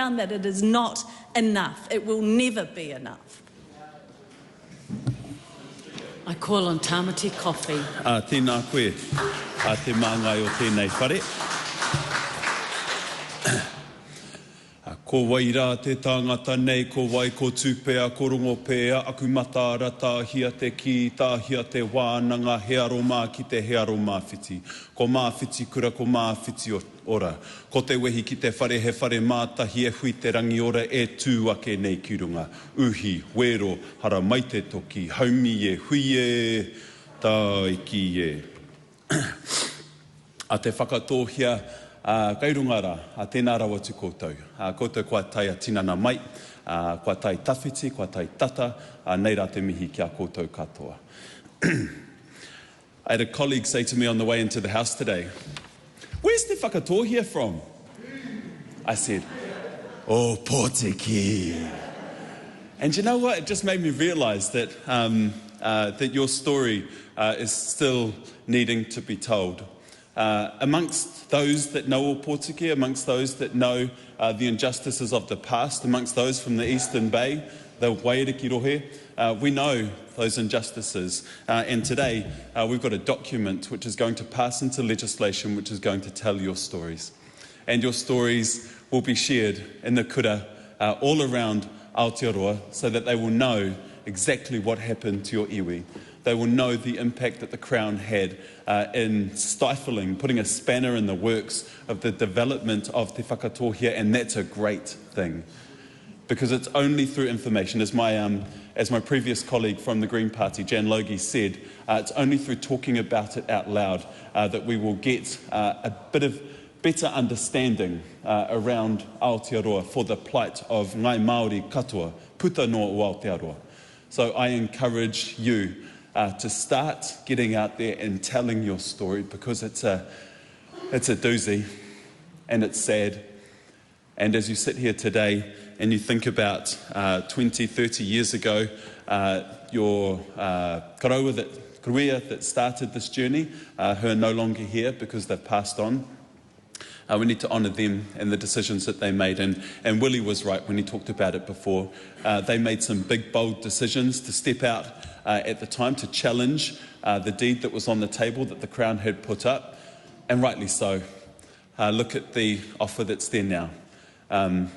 found that it is not enough. It will never be enough. I call on Tamiti Coffey. Tēnā koe, te māngai o tēnei whare. Ko wai rā te tāngata nei, ko wai ko tūpea, ko rongo pēa, aku mataara tāhia te ki, tāhia te wānanga, hearo mā ki te hearo māwhiti. Ko māwhiti kura, ko māwhiti ora. Ko te wehi ki te whare, he whare mātahi e hui te rangi ora e tū ake nei ki runga. Uhi, wero, hara mai te toki, haumi e, hui e, tā iki e. A te whakatōhea, kai runga rā, tēnā rawa tu koutou. Koutou kua tai a tinana mai, kua tai tawhiti, kua tai tata, nei rā te mihi kia koutou katoa. I had a colleague say to me on the way into the house today, "Where's the Whakatōhea from?" I said, "Oh, Pōtiki." And you know what? It just made me realise that, that your story is still needing to be told. Amongst those that know o Pōtiki, amongst those that know the injustices of the past, amongst those from the Eastern Bay, the Wairiki rohe, we know those injustices. And today we've got a document which is going to pass into legislation which is going to tell your stories. And your stories will be shared in the kura all around Aotearoa so that they will know exactly what happened to your iwi. They will know the impact that the Crown had in stifling, putting a spanner in the works of the development of te Whakatōhea, and that's a great thing. Because it's only through information, as my previous colleague from the Green Party, Jan Logie, said, it's only through talking about it out loud that we will get a bit of better understanding around Aotearoa for the plight of ngai Māori katoa, puta noa o Aotearoa. So I encourage you to start getting out there and telling your story, because it's a doozy and it's sad. And as you sit here today and you think about 20, 30 years ago, your karoa that started this journey, who are no longer here because they've passed on, we need to honour them and the decisions that they made. And Willie was right when he talked about it before. They made some big, bold decisions to step out at the time to challenge the deed that was on the table that the Crown had put up, and rightly so. Look at the offer that's there now.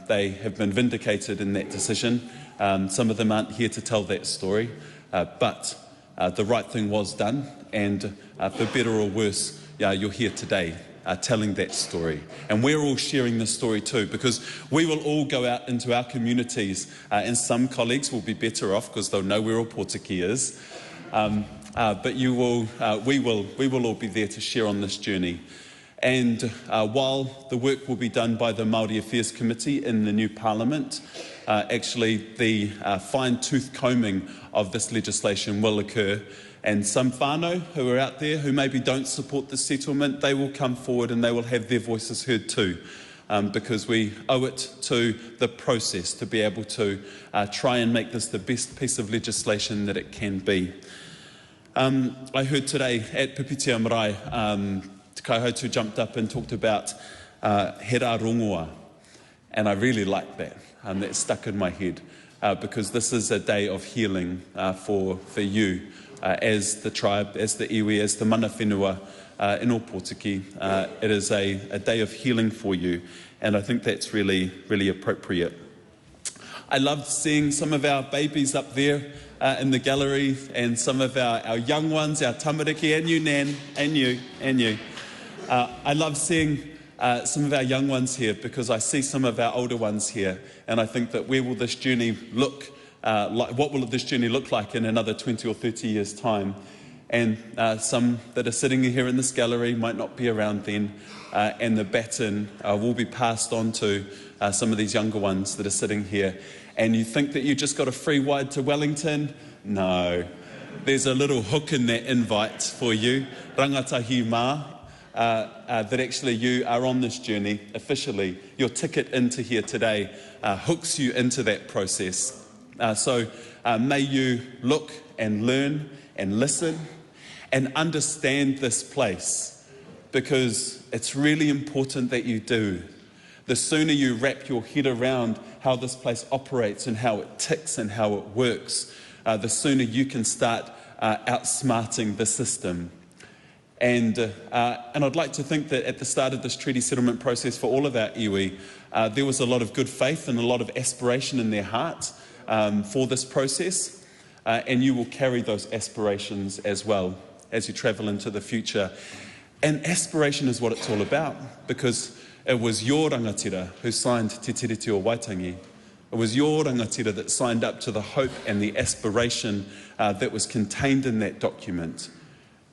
They have been vindicated in that decision. Some of them aren't here to tell that story, but the right thing was done, and for better or worse, you're here today telling that story. And we're all sharing this story too, because we will all go out into our communities, and some colleagues will be better off because they'll know where all Pōtiki is. But we will all be there to share on this journey. And while the work will be done by the Māori Affairs Committee in the new Parliament, actually the fine-tooth combing of this legislation will occur. And some whānau who are out there who maybe don't support the settlement, they will come forward and they will have their voices heard too, because we owe it to the process to be able to try and make this the best piece of legislation that it can be. I heard today at Pipitia Marae, Te Kaihautu jumped up and talked about hera rongoa, and I really liked that. That stuck in my head, because this is a day of healing for you. As the tribe, as the iwi, as the mana whenua in o Pōtiki. It is a day of healing for you, and I think that's really, really appropriate. I loved seeing some of our babies up there in the gallery, and some of our young ones, our tamariki, and you, Nan, and you. I love seeing some of our young ones here, because I see some of our older ones here, and I think that where will this journey look what will this journey look like in another 20 or 30 years' time? And some that are sitting here in this gallery might not be around then, and the baton will be passed on to some of these younger ones that are sitting here. And you think that you just got a free ride to Wellington? No. There's a little hook in that invite for you, rangatahi mā, that actually you are on this journey officially. Your ticket into here today hooks you into that process. So may you look and learn and listen and understand this place, because it's really important that you do. The sooner you wrap your head around how this place operates and how it ticks and how it works, the sooner you can start outsmarting the system. And I'd like to think that at the start of this treaty settlement process for all of our iwi, there was a lot of good faith and a lot of aspiration in their heart for this process, and you will carry those aspirations as well as you travel into the future. And aspiration is what it's all about, because it was your rangatira who signed Te Tiriti o Waitangi. It was your rangatira that signed up to the hope and the aspiration that was contained in that document.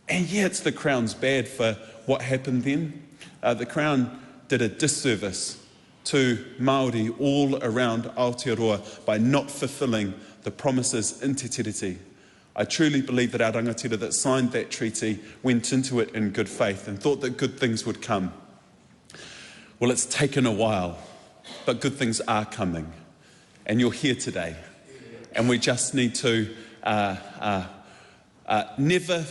And yeah, it's the Crown's bad for what happened then. The Crown did a disservice to Māori all around Aotearoa by not fulfilling the promises in Te Tiriti. I truly believe that our rangatira that signed that treaty went into it in good faith and thought that good things would come. Well, it's taken a while, but good things are coming. And you're here today. And we just need to never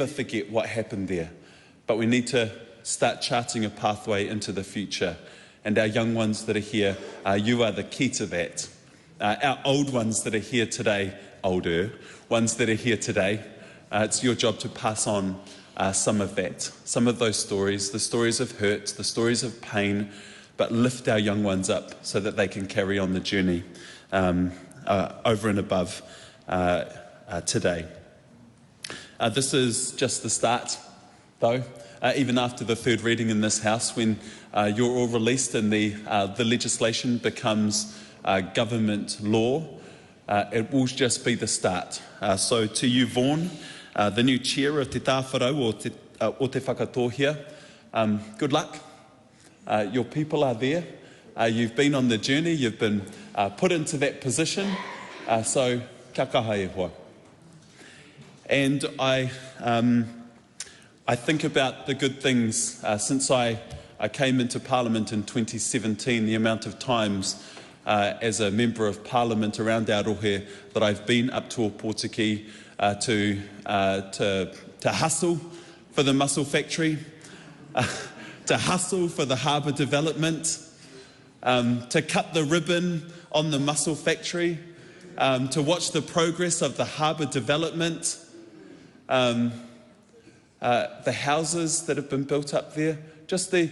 forget what happened there. But we need to start charting a pathway into the future. And our young ones that are here, you are the key to that. Our old ones that are here today, older ones that are here today, it's your job to pass on some of that, some of those stories, the stories of hurt, the stories of pain, but lift our young ones up so that they can carry on the journey over and above today. This is just the start, though. Even after the third reading in this House, when you're all released and the legislation becomes government law, it will just be the start. So to you, Vaughan, the new chair of Te Tāwharau o Te Whakatōhea, good luck. Your people are there. You've been on the journey. You've been put into that position. So kia kaha e hoa. And I think about the good things since I came into Parliament in 2017, the amount of times as a Member of Parliament around Aotearoa that I've been up to Opotiki to hustle for the mussel factory, to hustle for the harbour development, to cut the ribbon on the mussel factory, to watch the progress of the harbour development, the houses that have been built up there, just the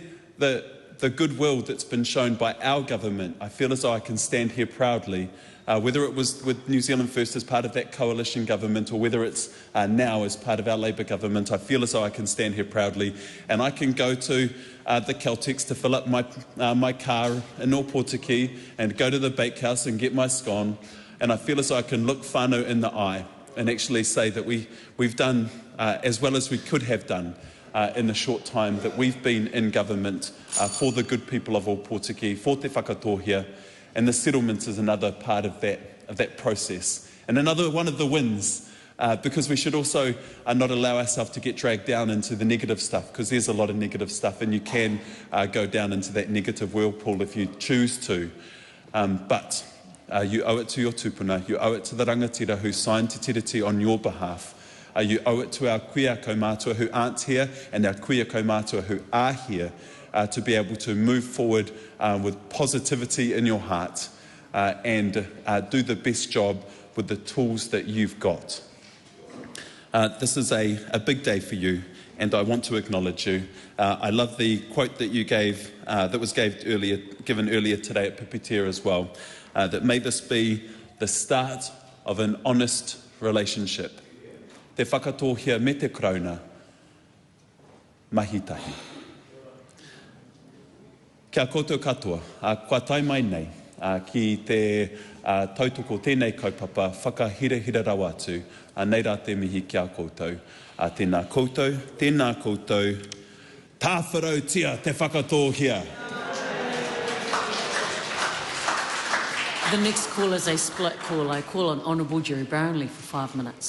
goodwill that's been shown by our government. I feel as though I can stand here proudly, whether it was with New Zealand First as part of that coalition government or whether it's now as part of our Labour government. I feel as though I can stand here proudly and I can go to the Caltex to fill up my car in Opotiki and go to the bakehouse and get my scone, and I feel as though I can look whānau in the eye and actually say that we've done as well as we could have done in the short time that we've been in government for the good people of Opotiki, for Te Whakatōhea, and the settlements is another part of that process. And another one of the wins, because we should also not allow ourselves to get dragged down into the negative stuff, because there's a lot of negative stuff and you can go down into that negative whirlpool if you choose to. But you owe it to your tupuna, you owe it to the rangatira who signed Te Tiriti on your behalf. You owe it to our kuia kaumātua who aren't here and our kuia kaumātua who are here to be able to move forward with positivity in your heart and do the best job with the tools that you've got. This is a big day for you, and I want to acknowledge you. I love the quote that you gave, that was given earlier today at Pipitea as well, that may this be the start of an honest relationship. Te whakatōhea me te krauna, mahi tahi. Kia koutou katoa, kua tai mai nei, ki te tautoko tēnei kaupapa, whakahirehira rau atu, nei rā te mihi kia koutou. Tēnā koutou, tāwharau tia te whakatōhea. The next call is a split call. I call on Honourable Jerry Brownlee for 5 minutes.